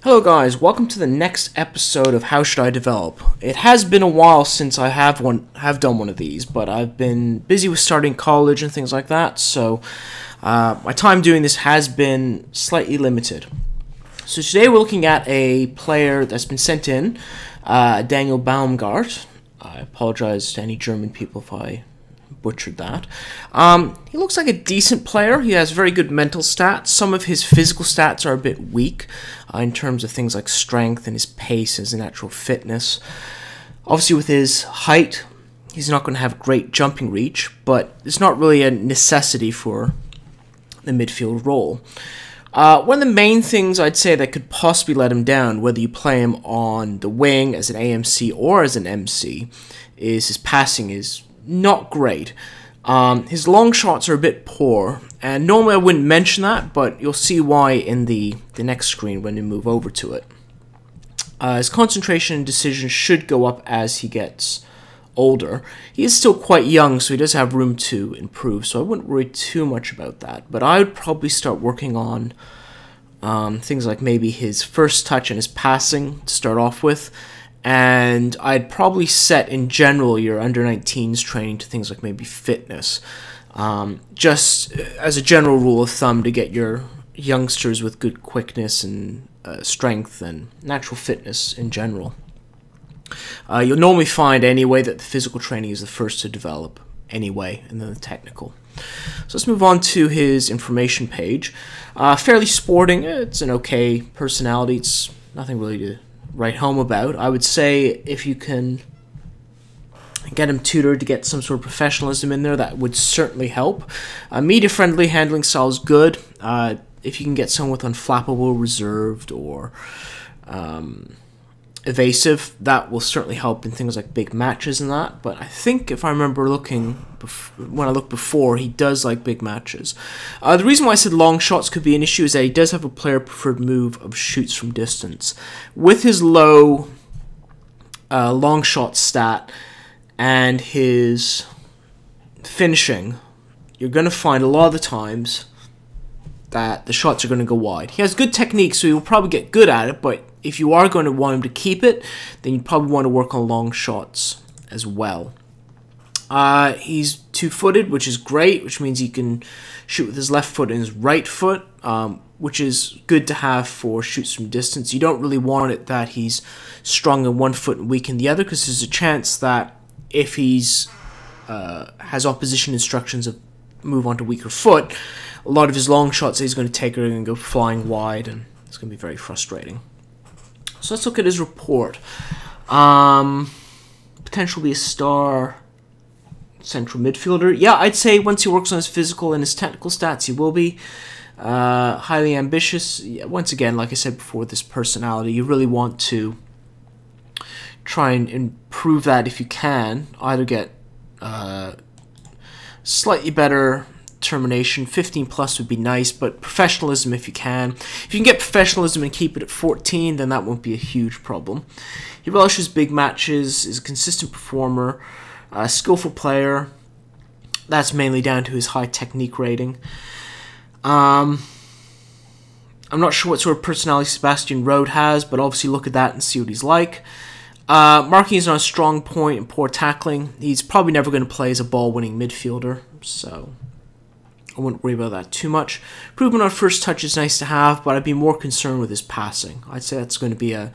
Hello guys, welcome to the next episode of How Should I Develop. It has been a while since I have done one of these, but I've been busy with starting college and things like that, so my time doing this has been slightly limited. So today we're looking at a player that's been sent in, Daniel Baumgart. I apologize to any German people if I butchered that. He looks like a decent player. He has very good mental stats. Some of his physical stats are a bit weak in terms of things like strength and his pace, his natural fitness. Obviously with his height, he's not going to have great jumping reach, but it's not really a necessity for the midfield role. One of the main things I'd say that could possibly let him down, whether you play him on the wing as an AMC or as an MC, is his passing is not great. His long shots are a bit poor, and normally I wouldn't mention that, but you'll see why in the next screen when you move over to it. His concentration and decision should go up as he gets older. He is still quite young, so he does have room to improve, so I wouldn't worry too much about that. But I would probably start working on things like maybe his first touch and his passing to start off with. And I'd probably set, in general, your under-19s training to things like maybe fitness. Just as a general rule of thumb to get your youngsters with good quickness and strength and natural fitness in general. You'll normally find anyway that the physical training is the first to develop anyway, and then the technical. So let's move on to his information page. Fairly sporting. It's an okay personality. It's nothing really to write home about. I would say if you can get him tutored to get some sort of professionalism in there, that would certainly help. Media friendly, handling style is good. If you can get someone with unflappable, reserved, or evasive, that will certainly help in things like big matches and that. But I think if I remember looking when I looked before, he does like big matches. The reason why I said long shots could be an issue is that he does have a player preferred move of shoots from distance. With his low long shot stat and his finishing, you're going to find a lot of the times that the shots are going to go wide. He has good technique, so he'll probably get good at it, but if you are going to want him to keep it, then you probably want to work on long shots as well. He's two-footed, which is great, which means he can shoot with his left foot and his right foot, which is good to have for shoots from distance. You don't really want it that he's strong in one foot and weak in the other, because there's a chance that if he's has opposition instructions of move onto weaker foot, a lot of his long shots that he's going to take are going to go flying wide, and it's going to be very frustrating. So let's look at his report. Potentially be a star central midfielder. Yeah, I'd say once he works on his physical and his technical stats, he will be highly ambitious. Yeah, once again, like I said before, this personality, you really want to try and improve that if you can. Either get slightly better termination. 15 plus would be nice, but professionalism if you can. If you can get professionalism and keep it at 14, then that won't be a huge problem. He relishes big matches, is a consistent performer, a skillful player. That's mainly down to his high technique rating. I'm not sure what sort of personality Sebastian Rode has, but obviously look at that and see what he's like. Marking is not a strong point and poor tackling. He's probably never going to play as a ball-winning midfielder, so I wouldn't worry about that too much. Improvement on first touch is nice to have, but I'd be more concerned with his passing. I'd say that's going to be a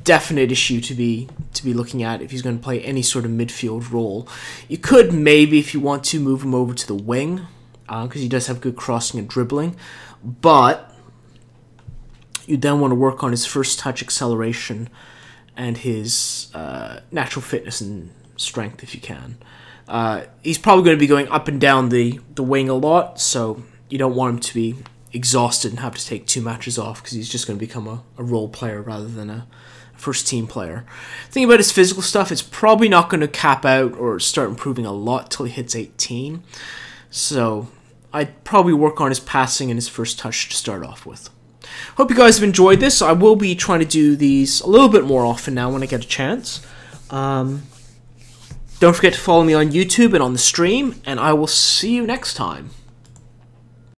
definite issue to be looking at if he's going to play any sort of midfield role. You could maybe, if you want to, move him over to the wing, because he does have good crossing and dribbling, but you then want to work on his first touch acceleration and his natural fitness and strength if you can. He's probably going to be going up and down the wing a lot, so you don't want him to be exhausted and have to take 2 matches off, because he's just going to become a role player rather than a first-team player. Thinking about his physical stuff, it's probably not going to cap out or start improving a lot till he hits 18, so I'd probably work on his passing and his first touch to start off with. Hope you guys have enjoyed this. I will be trying to do these a little bit more often now when I get a chance. Don't forget to follow me on YouTube and on the stream, and I will see you next time.